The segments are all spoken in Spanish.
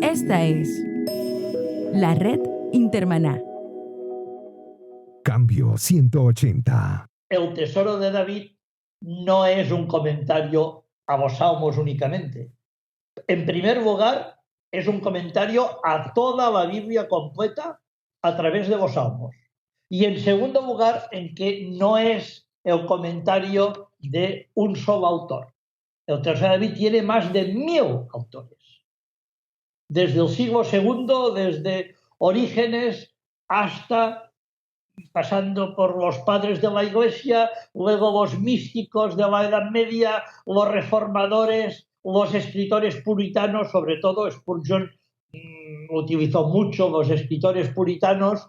Esta es la Red Intermaná. Cambio 180. El tesoro de David no es un comentario a los salmos únicamente. En primer lugar, es un comentario a toda la Biblia completa a través de los salmos. Y en segundo lugar, en que no es el comentario de un solo autor. El tesoro de David tiene más de 1000 autores. Desde el siglo II, desde Orígenes hasta pasando por los padres de la Iglesia, luego los místicos de la Edad Media, los reformadores, los escritores puritanos, sobre todo Spurgeon utilizó mucho los escritores puritanos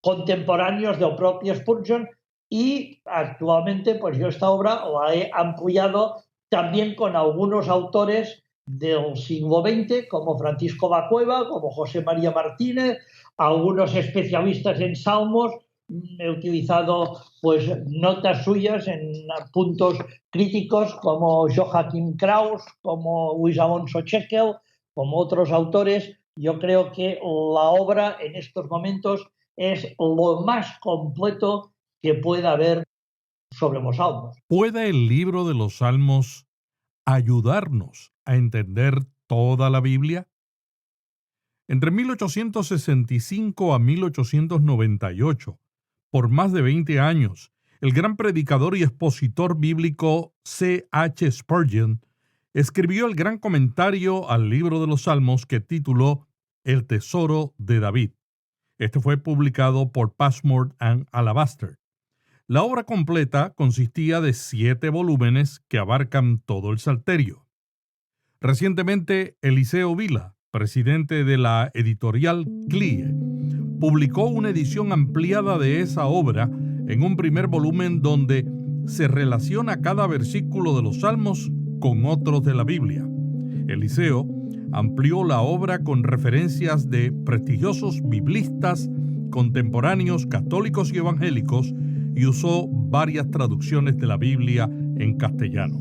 contemporáneos del propio Spurgeon, y actualmente pues yo esta obra la he ampliado también con algunos autores del siglo XX, como Francisco da Cueva, como José María Martínez, algunos especialistas en salmos. He utilizado pues notas suyas en puntos críticos como Joachim Kraus, como Luis Alonso Chequel, como otros autores. Yo creo que la obra en estos momentos es lo más completo que pueda haber sobre los salmos. ¿Puede el libro de los Salmos ayudarnos a entender toda la Biblia? Entre 1865 a 1898, por más de 20 años, el gran predicador y expositor bíblico C. H. Spurgeon escribió el gran comentario al libro de los Salmos que tituló El tesoro de David. Este fue publicado por Passmore and Alabaster. La obra completa consistía de 7 volúmenes que abarcan todo el Salterio. Recientemente, Eliseo Vila, presidente de la editorial CLIE, publicó una edición ampliada de esa obra en un primer volumen donde se relaciona cada versículo de los Salmos con otros de la Biblia. Eliseo amplió la obra con referencias de prestigiosos biblistas contemporáneos católicos y evangélicos y usó varias traducciones de la Biblia en castellano.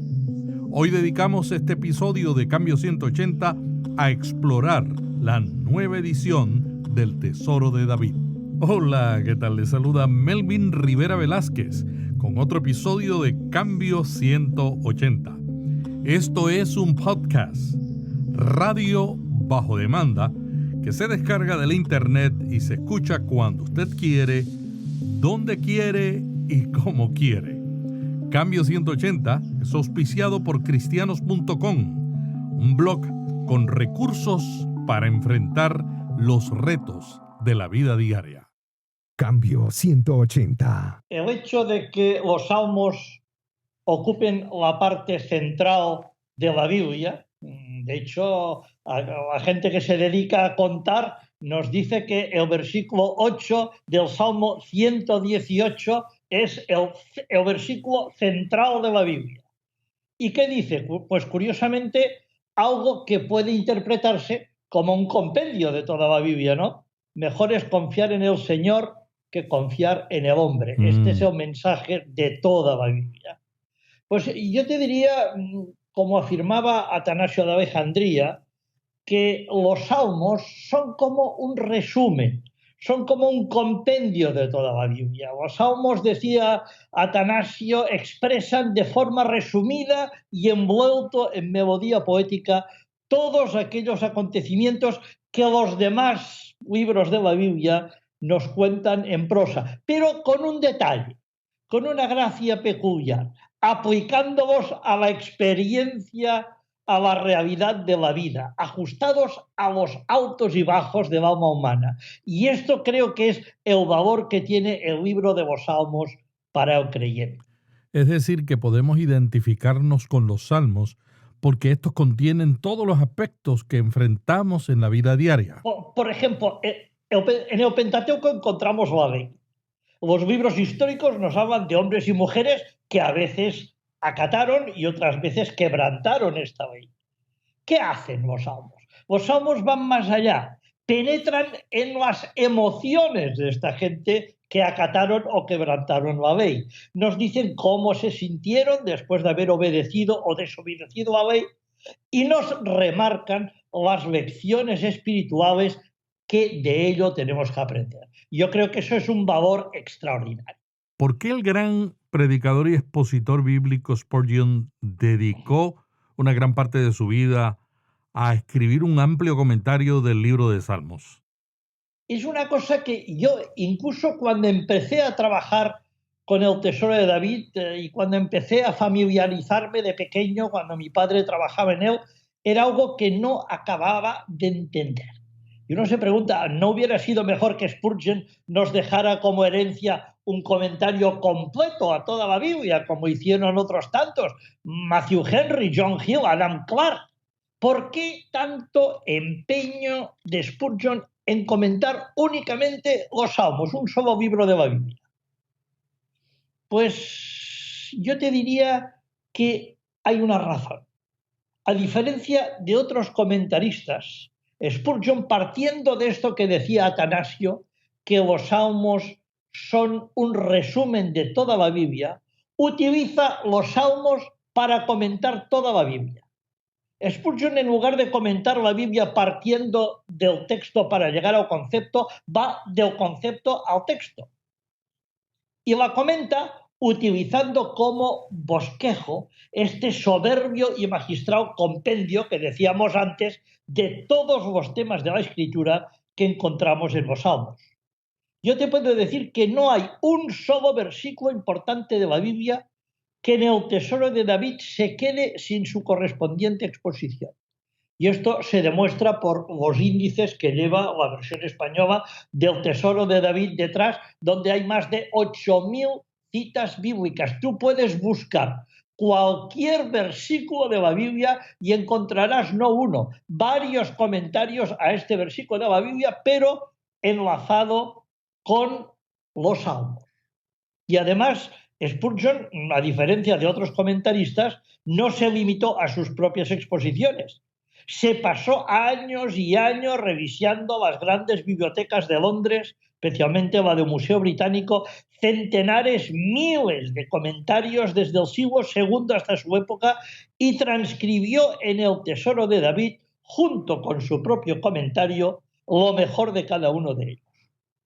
Hoy dedicamos este episodio de Cambio 180 a explorar la nueva edición del Tesoro de David. Hola, ¿qué tal? Les saluda Melvin Rivera Velázquez con otro episodio de Cambio 180. Esto es un podcast, radio bajo demanda, que se descarga de la internet y se escucha cuando usted quiere, donde quiere y como quiere. Cambio 180 es auspiciado por cristianos.com, un blog con recursos para enfrentar los retos de la vida diaria. Cambio 180. El hecho de que los salmos ocupen la parte central de la Biblia, de hecho, la gente que se dedica a contar nos dice que el versículo 8 del Salmo 118 es el versículo central de la Biblia. ¿Y qué dice? Pues curiosamente algo que puede interpretarse como un compendio de toda la Biblia, ¿no? Mejor es confiar en el Señor que confiar en el hombre. Este es el mensaje de toda la Biblia. Pues yo te diría, como afirmaba Atanasio de Alejandría, que los salmos son como un resumen, son como un compendio de toda la Biblia. Los salmos, decía Atanasio, expresan de forma resumida y envuelto en melodía poética todos aquellos acontecimientos que los demás libros de la Biblia nos cuentan en prosa, pero con un detalle, con una gracia peculiar, aplicándolos a la experiencia, a la realidad de la vida, ajustados a los altos y bajos del alma humana. Y esto creo que es el valor que tiene el libro de los Salmos para el creyente. Es decir, que podemos identificarnos con los Salmos porque estos contienen todos los aspectos que enfrentamos en la vida diaria. Por ejemplo, en el Pentateuco encontramos la ley. Los libros históricos nos hablan de hombres y mujeres que a veces acataron y otras veces quebrantaron esta ley. ¿Qué hacen los salmos? Los salmos van más allá, penetran en las emociones de esta gente que acataron o quebrantaron la ley. Nos dicen cómo se sintieron después de haber obedecido o desobedecido la ley, y nos remarcan las lecciones espirituales que de ello tenemos que aprender. Yo creo que eso es un valor extraordinario. ¿Por qué el gran predicador y expositor bíblico Spurgeon dedicó una gran parte de su vida a escribir un amplio comentario del libro de Salmos? Es una cosa que yo, incluso cuando empecé a trabajar con el Tesoro de David y cuando empecé a familiarizarme de pequeño, cuando mi padre trabajaba en él, era algo que no acababa de entender. Y uno se pregunta, ¿no hubiera sido mejor que Spurgeon nos dejara como herencia un comentario completo a toda la Biblia, como hicieron otros tantos, Matthew Henry, John Hill, Adam Clarke? ¿Por qué tanto empeño de Spurgeon en comentar únicamente los Salmos, un solo libro de la Biblia? Pues yo te diría que hay una razón. A diferencia de otros comentaristas, Spurgeon, partiendo de esto que decía Atanasio, que los Salmos son un resumen de toda la Biblia, utiliza los Salmos para comentar toda la Biblia. Spurgeon, en lugar de comentar la Biblia partiendo del texto para llegar al concepto, va del concepto al texto. Y la comenta utilizando como bosquejo este soberbio y magistral compendio que decíamos antes de todos los temas de la Escritura que encontramos en los Salmos. Yo te puedo decir que no hay un solo versículo importante de la Biblia que en el Tesoro de David se quede sin su correspondiente exposición. Y esto se demuestra por los índices que lleva la versión española del Tesoro de David detrás, donde hay más de 8.000 citas bíblicas. Tú puedes buscar cualquier versículo de la Biblia y encontrarás no uno, varios comentarios a este versículo de la Biblia, pero enlazado con los Salmos. Y además, Spurgeon, a diferencia de otros comentaristas, no se limitó a sus propias exposiciones. Se pasó años y años revisando las grandes bibliotecas de Londres, especialmente la del Museo Británico, centenares, miles de comentarios desde el siglo II hasta su época y transcribió en el Tesoro de David, junto con su propio comentario, lo mejor de cada uno de ellos.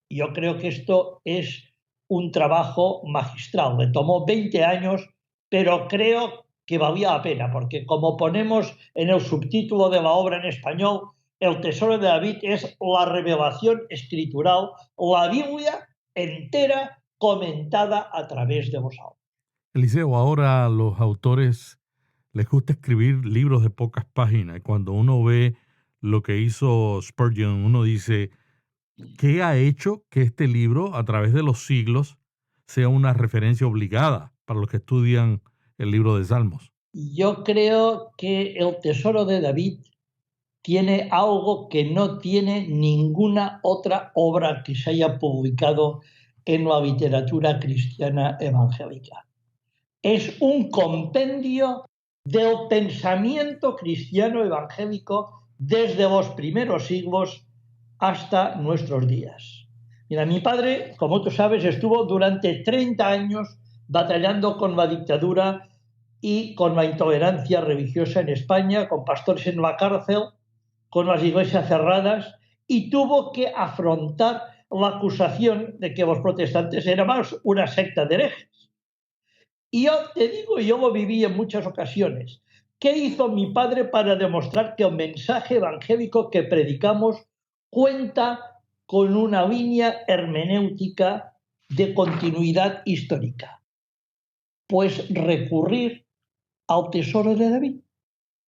Yo creo que esto es un trabajo magistral. Le tomó 20 años, pero creo que valía la pena, porque como ponemos en el subtítulo de la obra en español, el Tesoro de David es la revelación escritural, la Biblia entera comentada a través de los Salmos. Eliseo, ahora a los autores les gusta escribir libros de pocas páginas. Cuando uno ve lo que hizo Spurgeon, uno dice, ¿qué ha hecho que este libro, a través de los siglos, sea una referencia obligada para los que estudian el libro de Salmos? Yo creo que el Tesoro de David tiene algo que no tiene ninguna otra obra que se haya publicado en la literatura cristiana evangélica. Es un compendio del pensamiento cristiano evangélico desde los primeros siglos hasta nuestros días. Mira, mi padre, como tú sabes, estuvo durante 30 años batallando con la dictadura y con la intolerancia religiosa en España, con pastores en la cárcel, con las iglesias cerradas, y tuvo que afrontar la acusación de que los protestantes éramos una secta de herejes. Y yo te digo, yo lo viví en muchas ocasiones. ¿Qué hizo mi padre para demostrar que el mensaje evangélico que predicamos cuenta con una línea hermenéutica de continuidad histórica? Pues recurrir al Tesoro de David.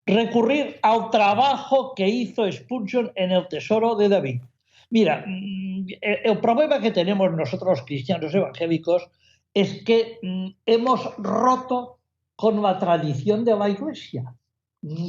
Recurrir al trabajo que hizo Spurgeon en el Tesoro de David. Mira, el problema que tenemos nosotros los cristianos evangélicos es que hemos roto con la tradición de la Iglesia.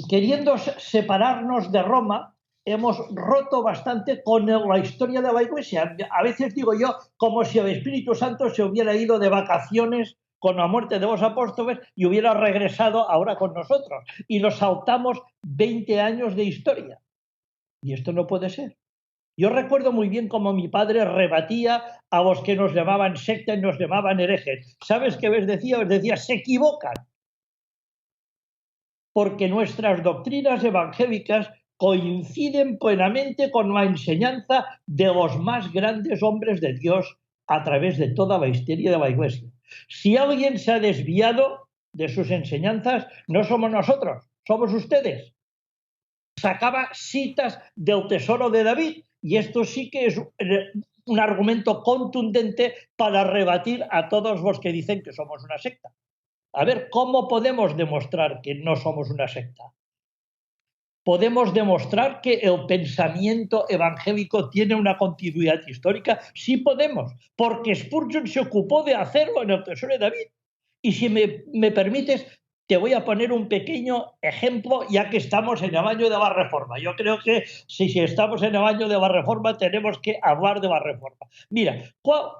Queriendo separarnos de Roma, hemos roto bastante con la historia de la Iglesia. A veces digo yo, como si el Espíritu Santo se hubiera ido de vacaciones con la muerte de los apóstoles y hubiera regresado ahora con nosotros. Y nos saltamos 20 años de historia. Y esto no puede ser. Yo recuerdo muy bien cómo mi padre rebatía a los que nos llamaban secta y nos llamaban herejes. ¿Sabes qué les decía? Les decía, se equivocan. porque nuestras doctrinas evangélicas coinciden plenamente con la enseñanza de los más grandes hombres de Dios a través de toda la historia de la Iglesia. Si alguien se ha desviado de sus enseñanzas, no somos nosotros, somos ustedes. Sacaba citas del tesoro de David y esto sí que es un argumento contundente para rebatir a todos los que dicen que somos una secta. A ver, ¿cómo podemos demostrar que no somos una secta? ¿Podemos demostrar que el pensamiento evangélico tiene una continuidad histórica? Sí podemos, porque Spurgeon se ocupó de hacerlo en el Tesoro de David. Y si me permites, te voy a poner un pequeño ejemplo, ya que estamos en el año de la Reforma. Yo creo que si estamos en el año de la Reforma, tenemos que hablar de la Reforma. Mira,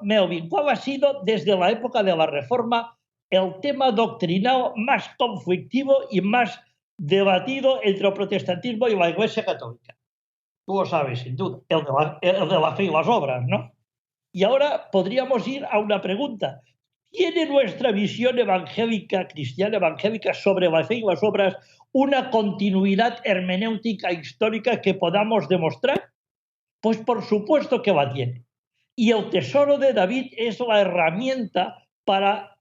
Melvin, ¿cuál ha sido desde la época de la Reforma el tema doctrinal más conflictivo y más debatido entre el protestantismo y la Iglesia Católica? Tú lo sabes, sin duda, el de la fe y las obras, ¿no? Y ahora podríamos ir a una pregunta. ¿Tiene nuestra visión evangélica, cristiana evangélica, sobre la fe y las obras una continuidad hermenéutica histórica que podamos demostrar? Pues por supuesto que la tiene. Y el tesoro de David es la herramienta para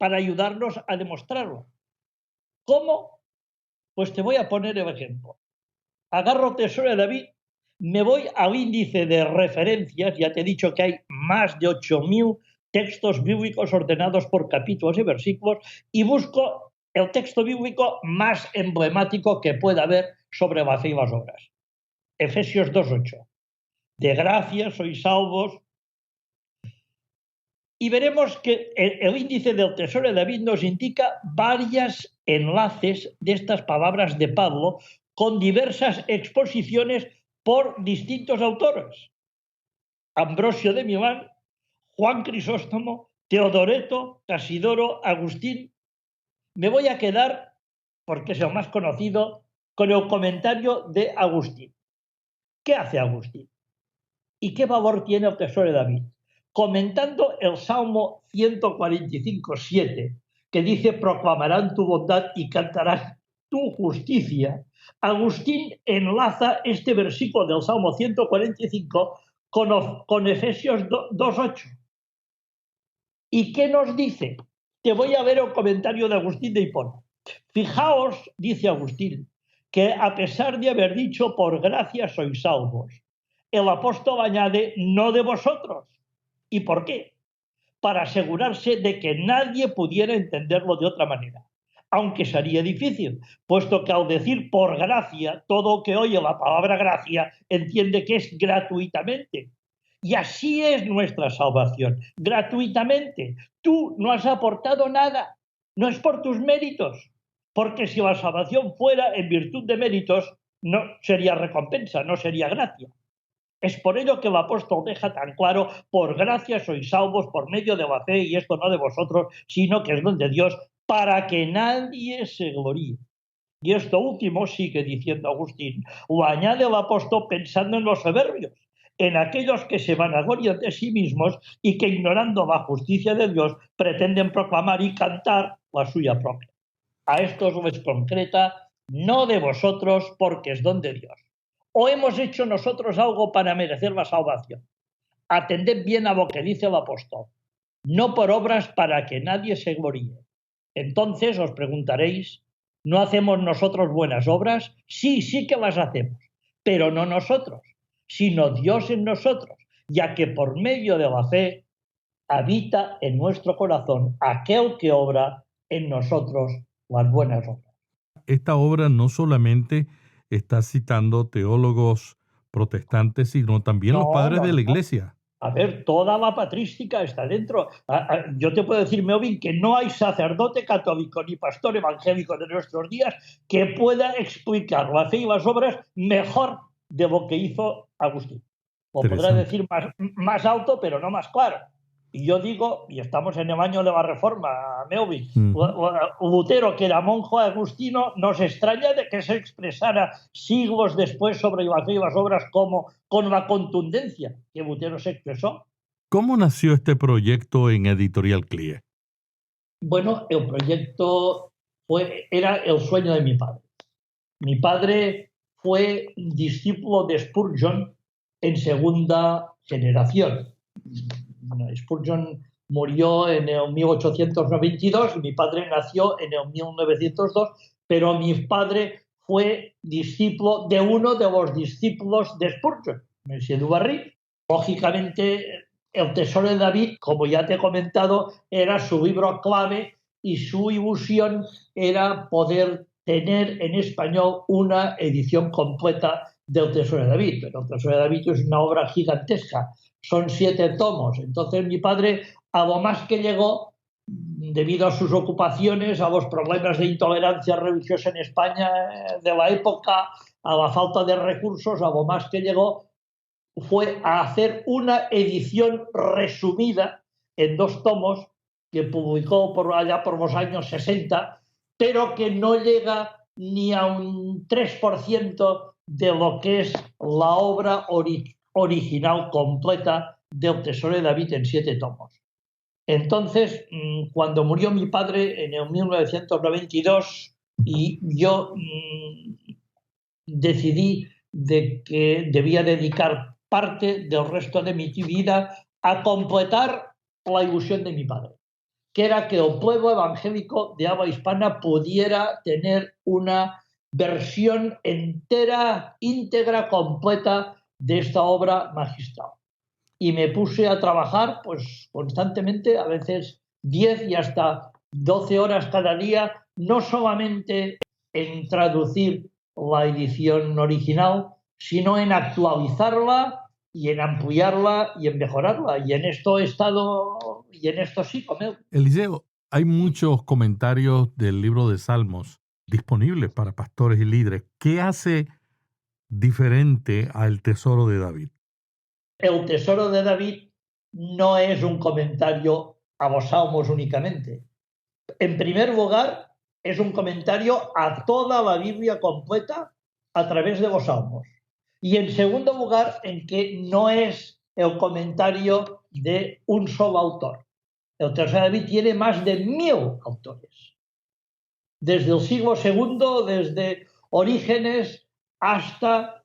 ayudarnos a demostrarlo. ¿Cómo? Pues te voy a poner el ejemplo. Agarro el tesoro de David, me voy al índice de referencias, ya te he dicho que hay más de 8.000 textos bíblicos ordenados por capítulos y versículos, y busco el texto bíblico más emblemático que pueda haber sobre la fe y las obras. Efesios 2:8. De gracia sois salvos. Y veremos que el índice del tesoro de David nos indica varios enlaces de estas palabras de Pablo con diversas exposiciones por distintos autores. Ambrosio de Milán, Juan Crisóstomo, Teodoreto, Casidoro, Agustín. Me voy a quedar, porque es el más conocido, con el comentario de Agustín. ¿Qué hace Agustín? ¿Y qué valor tiene el tesoro de David? Comentando el Salmo 145:7, que dice: proclamarán tu bondad y cantarán tu justicia, Agustín enlaza este versículo del Salmo 145 con Efesios 2:8. ¿Y qué nos dice? Te voy a ver el comentario de Agustín de Hipona. Fijaos, dice Agustín, que a pesar de haber dicho por gracia sois salvos, el apóstol añade no de vosotros. ¿Y por qué? Para asegurarse de que nadie pudiera entenderlo de otra manera, aunque sería difícil, puesto que al decir por gracia, todo el que oye la palabra gracia entiende que es gratuitamente. Y así es nuestra salvación, gratuitamente. Tú no has aportado nada, no es por tus méritos, porque si la salvación fuera en virtud de méritos, no sería recompensa, no sería gracia. Es por ello que el apóstol deja tan claro: por gracia sois salvos por medio de la fe, y esto no de vosotros, sino que es don de Dios, para que nadie se gloríe. Y esto último, sigue diciendo Agustín, lo añade el apóstol pensando en los soberbios, en aquellos que se vanaglorian de sí mismos y que, ignorando la justicia de Dios, pretenden proclamar y cantar la suya propia. A estos les concreta: no de vosotros, porque es don de Dios. ¿O hemos hecho nosotros algo para merecer la salvación? Atended bien a lo que dice el apóstol: no por obras para que nadie se gloríe. Entonces os preguntaréis: ¿no hacemos nosotros buenas obras? Sí, sí que las hacemos, pero no nosotros, sino Dios en nosotros, ya que por medio de la fe habita en nuestro corazón aquel que obra en nosotros las buenas obras. Esta obra no solamente está citando teólogos protestantes, sino también los padres de la Iglesia. A ver, toda la patrística está dentro. Yo te puedo decir, Melvin, que no hay sacerdote católico ni pastor evangélico de nuestros días que pueda explicar la fe y las obras mejor de lo que hizo Agustín. O podrá decir más alto, pero no más claro. Y yo digo, y estamos en el año de la Reforma, Melvin, Lutero, que era monjo agustino, nos extraña de que se expresara siglos después sobre la fe y las obras como con la contundencia que Lutero se expresó. ¿Cómo nació este proyecto en Editorial CLIE? Bueno, el proyecto era el sueño de mi padre. Mi padre fue discípulo de Spurgeon en segunda generación. Spurgeon murió en el 1892 y mi padre nació en el 1902, pero mi padre fue discípulo de uno de los discípulos de Spurgeon, Monsieur du Barry. Lógicamente, El Tesoro de David, como ya te he comentado, era su libro clave y su ilusión era poder tener en español una edición completa del Tesoro de David. Pero el Tesoro de David es una obra gigantesca, son 7 tomos. Entonces mi padre, a lo más que llegó, debido a sus ocupaciones, a los problemas de intolerancia religiosa en España de la época, a la falta de recursos, a lo más que llegó fue a hacer una edición resumida en 2 tomos que publicó allá por los años 60, pero que no llega ni a un 3% de lo que es la obra original completa del Tesoro de David en 7 tomos. Entonces, cuando murió mi padre en el 1992 y yo decidí de que debía dedicar parte del resto de mi vida a completar la ilusión de mi padre, que era que el pueblo evangélico de habla hispana pudiera tener una versión entera, íntegra, completa de esta obra magistral. Y me puse a trabajar pues constantemente, a veces 10 y hasta 12 horas cada día, no solamente en traducir la edición original, sino en actualizarla y en ampliarla y en mejorarla. Y en esto he estado, y en esto sí, con él. Eliseo, hay muchos comentarios del libro de Salmos disponibles para pastores y líderes. ¿Qué hace diferente al Tesoro de David? El Tesoro de David no es un comentario a los salmos únicamente. En primer lugar, es un comentario a toda la Biblia completa a través de los salmos. Y en segundo lugar, en que no es el comentario de un solo autor. El Tesoro de David tiene más de 1000 autores. Desde el siglo II, desde Orígenes hasta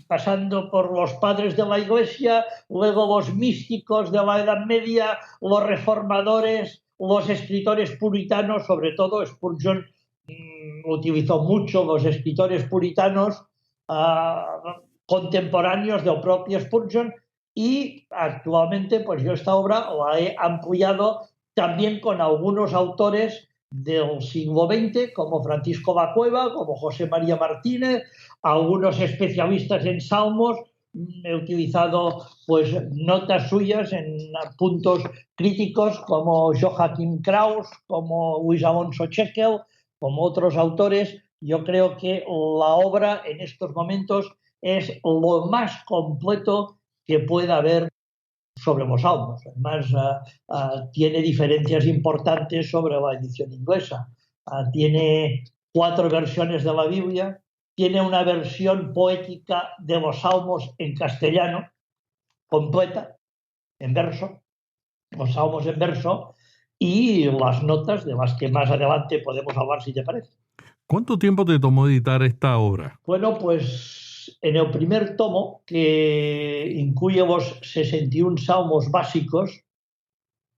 pasando por los padres de la Iglesia, luego los místicos de la Edad Media, los reformadores, los escritores puritanos, sobre todo Spurgeon utilizó mucho los escritores puritanos contemporáneos del propio Spurgeon, y actualmente pues yo esta obra la he ampliado también con algunos autores del siglo XX, como Francisco Bacueva, como José María Martínez, algunos especialistas en salmos. He utilizado pues notas suyas en puntos críticos como Joachim Kraus, como Luis Alonso Chequel, como otros autores. Yo creo que la obra en estos momentos es lo más completo que pueda haber sobre los salmos. Además, tiene diferencias importantes sobre la edición inglesa. Tiene 4 versiones de la Biblia, tiene una versión poética de los salmos en castellano, completa, en verso, los salmos en verso, y las notas de las que más adelante podemos hablar, si te parece. ¿Cuánto tiempo te tomó editar esta obra? Bueno, pues en el primer tomo, que incluye los 61 salmos básicos,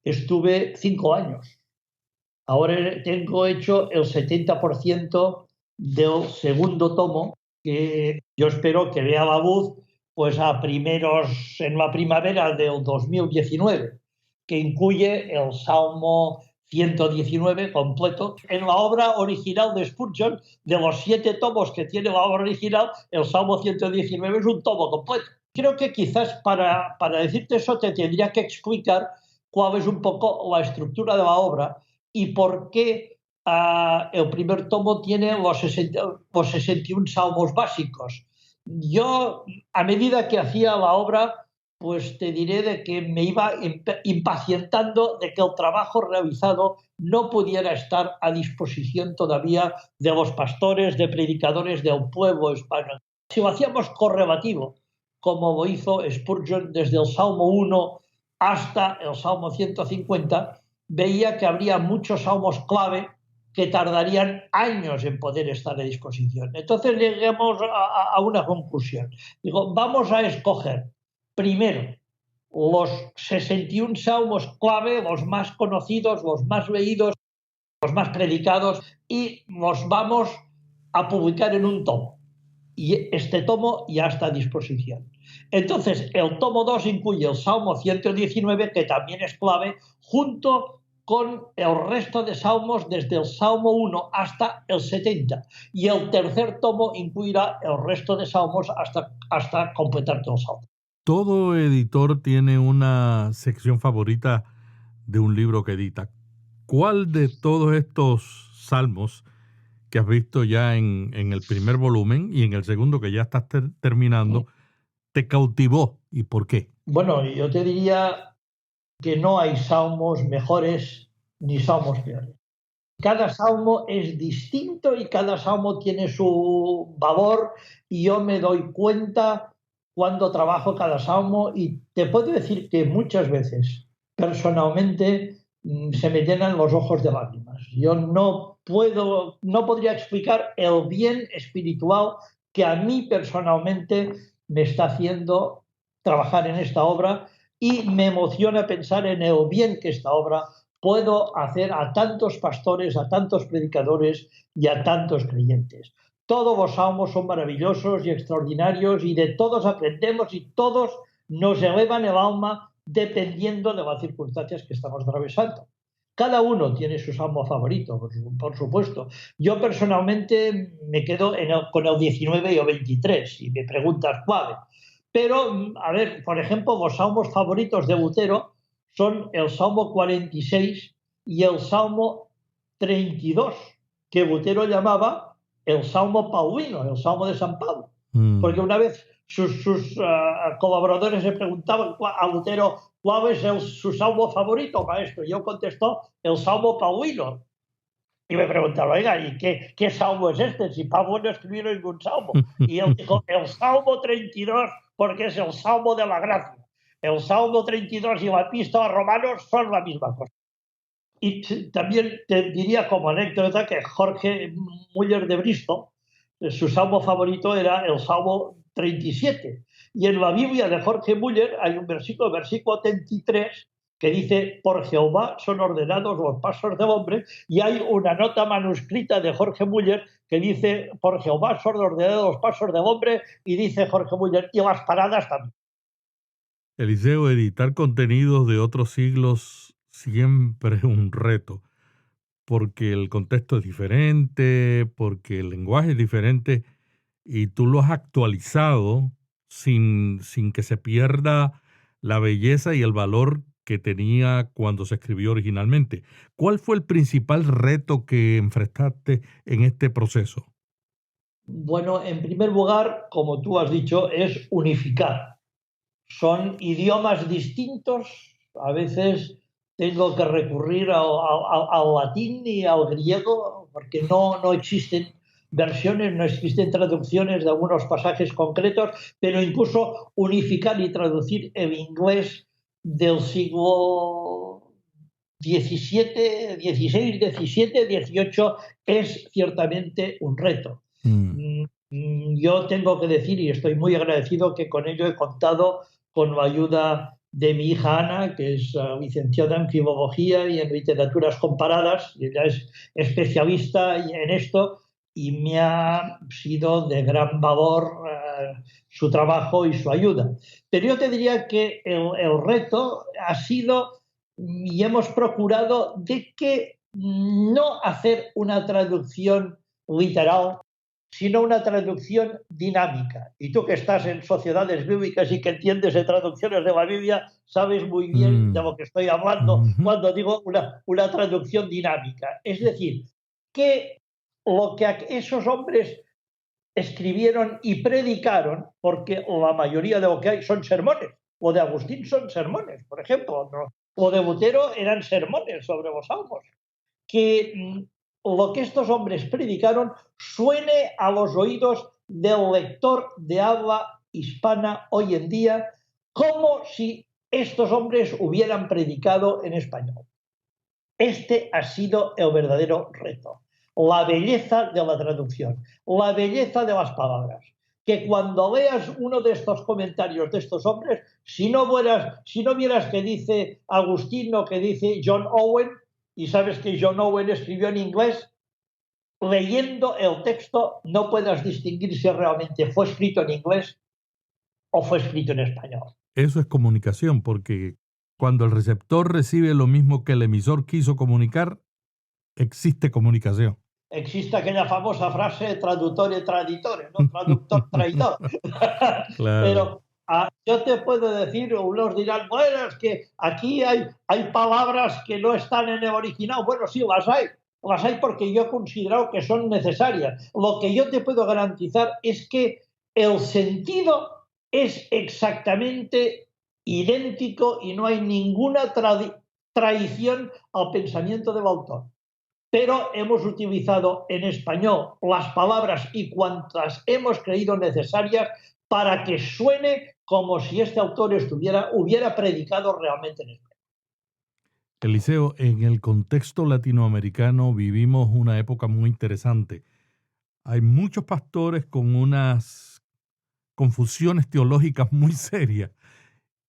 estuve 5 años. Ahora tengo hecho el 70% del segundo tomo, que yo espero que vea la luz pues en la primavera del 2019, que incluye el Salmo 119 completo. En la obra original de Spurgeon, de los 7 tomos que tiene la obra original, el Salmo 119 es un tomo completo. Creo que quizás para decirte eso te tendría que explicar cuál es un poco la estructura de la obra y por qué el primer tomo tiene los 61 salmos básicos. Yo, a medida que hacía la obra, pues te diré de que me iba impacientando de que el trabajo realizado no pudiera estar a disposición todavía de los pastores, de predicadores del pueblo español. Si lo hacíamos correlativo, como lo hizo Spurgeon desde el Salmo 1 hasta el Salmo 150, veía que habría muchos salmos clave que tardarían años en poder estar a disposición. Entonces lleguemos a una conclusión. Digo, vamos a escoger primero los 61 salmos clave, los más conocidos, los más leídos, los más predicados, y los vamos a publicar en un tomo. Y este tomo ya está a disposición. Entonces, el tomo 2 incluye el Salmo 119, que también es clave, junto con el resto de salmos desde el Salmo 1 hasta el 70. Y el tercer tomo incluirá el resto de salmos hasta completar todo el salmo. Todo editor tiene una sección favorita de un libro que edita. ¿Cuál de todos estos salmos que has visto ya en el primer volumen y en el segundo que ya estás terminando te cautivó y por qué? Bueno, yo te diría que no hay salmos mejores ni salmos peores. Cada salmo es distinto y cada salmo tiene su valor, y yo me doy cuenta cuando trabajo cada salmo, y te puedo decir que muchas veces personalmente se me llenan los ojos de lágrimas. Yo no podría explicar el bien espiritual que a mí personalmente me está haciendo trabajar en esta obra, y me emociona pensar en el bien que esta obra puedo hacer a tantos pastores, a tantos predicadores y a tantos creyentes. Todos los salmos son maravillosos y extraordinarios, y de todos aprendemos y todos nos elevan el alma dependiendo de las circunstancias que estamos atravesando. Cada uno tiene su salmo favorito, por supuesto. Yo personalmente me quedo con el 19 y el 23, si me preguntas cuál. Pero, a ver, por ejemplo, los salmos favoritos de Lutero son el Salmo 46 y el Salmo 32, que Lutero llamaba el Salmo paulino, el Salmo de San Pablo. Porque una vez sus colaboradores le preguntaban a Lutero cuál es su salmo favorito, maestro, y él contestó el Salmo paulino. Y me preguntaron, oiga, ¿y qué salmo es este? Si Pablo no escribió ningún salmo. Y él dijo, el Salmo 32, porque es el Salmo de la gracia. El Salmo 32 y la Epístola a Romanos son la misma cosa. Y también te diría como anécdota que Jorge Müller de Bristol, su salmo favorito era el Salmo 37. Y en la Biblia de Jorge Müller hay un versículo 23, que dice, por Jehová son ordenados los pasos del hombre, y hay una nota manuscrita de Jorge Müller que dice, por Jehová son ordenados los pasos del hombre, y dice Jorge Müller, y las paradas también. Eliseo, editar contenidos de otros siglos siempre es un reto, porque el contexto es diferente, porque el lenguaje es diferente, y tú lo has actualizado sin que se pierda la belleza y el valor que tenía cuando se escribió originalmente. ¿Cuál fue el principal reto que enfrentaste en este proceso? Bueno, en primer lugar, como tú has dicho, es unificar. Son idiomas distintos, a veces tengo que recurrir al latín y al griego, porque no existen versiones, no existen traducciones de algunos pasajes concretos, pero incluso unificar y traducir el inglés del siglo XVII, XVI, XVII, XVIII es ciertamente un reto. Yo tengo que decir, y estoy muy agradecido, que con ello he contado con la ayuda de mi hija Ana, que es licenciada en Filología y en Literaturas Comparadas, y ella es especialista en esto, y me ha sido de gran valor su trabajo y su ayuda. Pero yo te diría que el reto ha sido, y hemos procurado, de que no hacer una traducción literal, sino una traducción dinámica. Y tú que estás en sociedades bíblicas y que entiendes de traducciones de la Biblia, sabes muy bien de lo que estoy hablando cuando digo una traducción dinámica. Es decir, que lo que esos hombres escribieron y predicaron, porque la mayoría de lo que hay son sermones, o de Agustín son sermones, por ejemplo, ¿no? O de Lutero eran sermones sobre los salmos, que lo que estos hombres predicaron suene a los oídos del lector de habla hispana hoy en día como si estos hombres hubieran predicado en español. Este ha sido el verdadero reto. la belleza de la traducción, la belleza de las palabras. Que cuando leas uno de estos comentarios de estos hombres, si no vieras que dice Agustín o que dice John Owen, y sabes que John Owen escribió en inglés, leyendo el texto no puedas distinguir si realmente fue escrito en inglés o fue escrito en español. Eso es comunicación, porque cuando el receptor recibe lo mismo que el emisor quiso comunicar, existe comunicación. Existe aquella famosa frase traductore traditore, ¿no? Traductor traidor. Claro. Pero yo te puedo decir, unos dirán, bueno, es que aquí hay palabras que no están en el original. Bueno, sí, las hay porque yo he considerado que son necesarias. Lo que yo te puedo garantizar es que el sentido es exactamente idéntico y no hay ninguna traición al pensamiento del autor. Pero hemos utilizado en español las palabras y cuantas hemos creído necesarias para que suene como si este autor hubiera predicado realmente en español. Eliseo, en el contexto latinoamericano vivimos una época muy interesante. Hay muchos pastores con unas confusiones teológicas muy serias,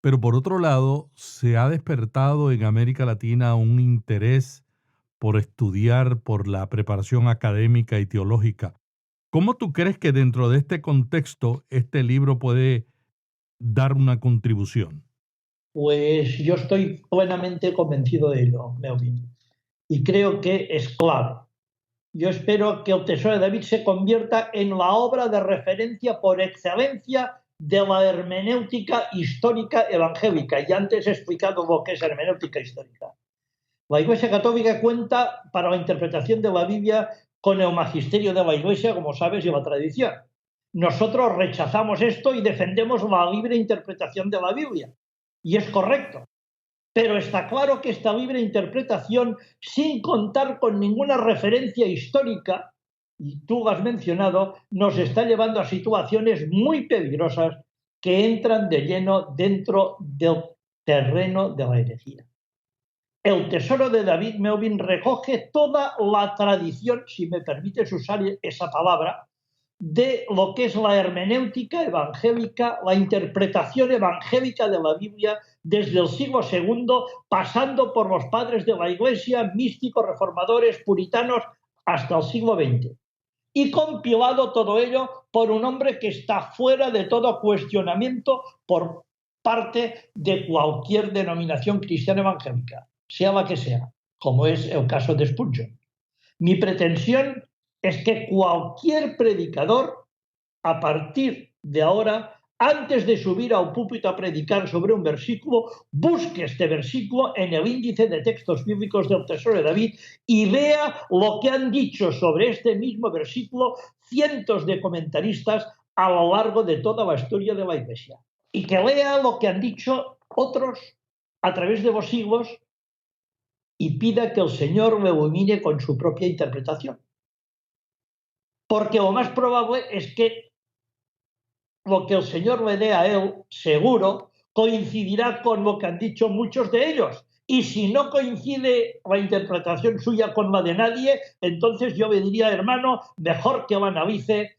pero por otro lado se ha despertado en América Latina un interés por estudiar, por la preparación académica y teológica. ¿Cómo tú crees que dentro de este contexto este libro puede dar una contribución? Pues yo estoy plenamente convencido de ello, Melvin, y creo que es clave. Yo espero que el Tesoro de David se convierta en la obra de referencia por excelencia de la hermenéutica histórica evangélica. Y antes he explicado lo que es hermenéutica histórica. La Iglesia Católica cuenta para la interpretación de la Biblia con el magisterio de la Iglesia, como sabes, y la tradición. Nosotros rechazamos esto y defendemos la libre interpretación de la Biblia. Y es correcto. Pero está claro que esta libre interpretación, sin contar con ninguna referencia histórica, y tú lo has mencionado, nos está llevando a situaciones muy peligrosas que entran de lleno dentro del terreno de la herejía. El Tesoro de David, Melvin, recoge toda la tradición, si me permites usar esa palabra, de lo que es la hermenéutica evangélica, la interpretación evangélica de la Biblia desde el siglo II, pasando por los padres de la Iglesia, místicos, reformadores, puritanos, hasta el siglo XX. Y compilado todo ello por un hombre que está fuera de todo cuestionamiento por parte de cualquier denominación cristiana evangélica, sea la que sea, como es el caso de Spurgeon. Mi pretensión es que cualquier predicador, a partir de ahora, antes de subir a un púlpito a predicar sobre un versículo, busque este versículo en el índice de textos bíblicos del Tesoro de David y lea lo que han dicho sobre este mismo versículo cientos de comentaristas a lo largo de toda la historia de la Iglesia. Y que lea lo que han dicho otros a través de los siglos y pida que el Señor lo ilumine con su propia interpretación. Porque lo más probable es que lo que el Señor le dé a él, seguro, coincidirá con lo que han dicho muchos de ellos. Y si no coincide la interpretación suya con la de nadie, entonces yo le diría, hermano, mejor que lo analice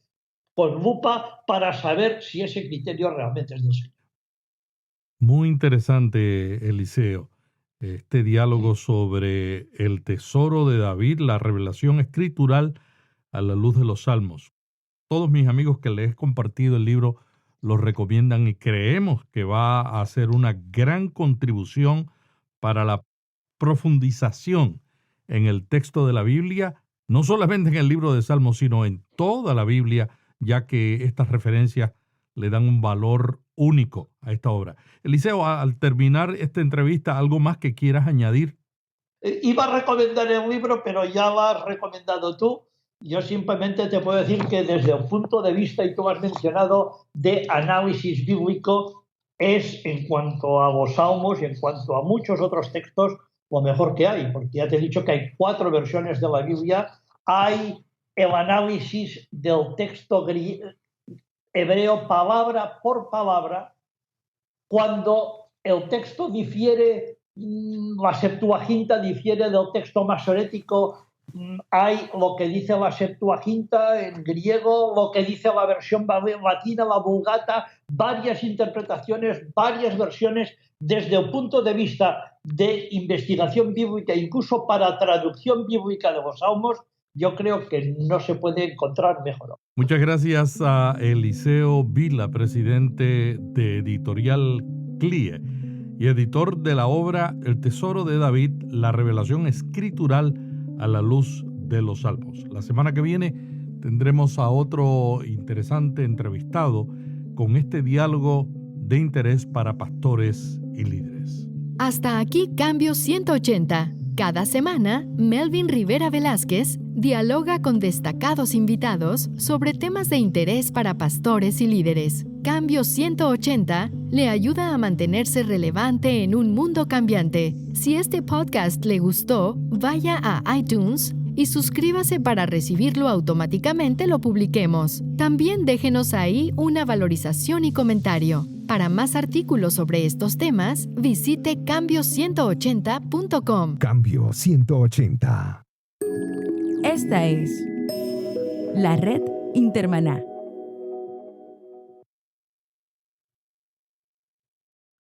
con lupa para saber si ese criterio realmente es del Señor. Muy interesante, Eliseo, este diálogo sobre el Tesoro de David, la revelación escritural a la luz de los Salmos. Todos mis amigos que les he compartido el libro lo recomiendan y creemos que va a hacer una gran contribución para la profundización en el texto de la Biblia, no solamente en el libro de Salmos, sino en toda la Biblia, ya que estas referencias le dan un valor único a esta obra. Eliseo, al terminar esta entrevista, ¿algo más que quieras añadir? Iba a recomendar el libro, pero ya lo has recomendado tú. Yo simplemente te puedo decir que desde el punto de vista, y tú has mencionado, de análisis bíblico, es en cuanto a los salmos y en cuanto a muchos otros textos, lo mejor que hay, porque ya te he dicho que hay 4 versiones de la Biblia. Hay el análisis del texto hebreo palabra por palabra, cuando el texto difiere, la Septuaginta difiere del texto masorético hay lo que dice la Septuaginta en griego, lo que dice la versión latina, la Vulgata, varias interpretaciones, varias versiones desde el punto de vista de investigación bíblica, incluso para traducción bíblica de los Salmos. Yo creo que no se puede encontrar mejor. Muchas gracias a Eliseo Vila, presidente de Editorial CLIE y editor de la obra El Tesoro de David, la revelación escritural a la luz de los Salmos. La semana que viene tendremos a otro interesante entrevistado con este diálogo de interés para pastores y líderes. Hasta aquí Cambio 180. Cada semana, Melvin Rivera Velázquez dialoga con destacados invitados sobre temas de interés para pastores y líderes. Cambio 180 le ayuda a mantenerse relevante en un mundo cambiante. Si este podcast le gustó, vaya a iTunes y suscríbase para recibirlo automáticamente lo publiquemos. También déjenos ahí una valorización y comentario. Para más artículos sobre estos temas, visite cambio180.com. Cambio 180. Esta es la Red Intermaná.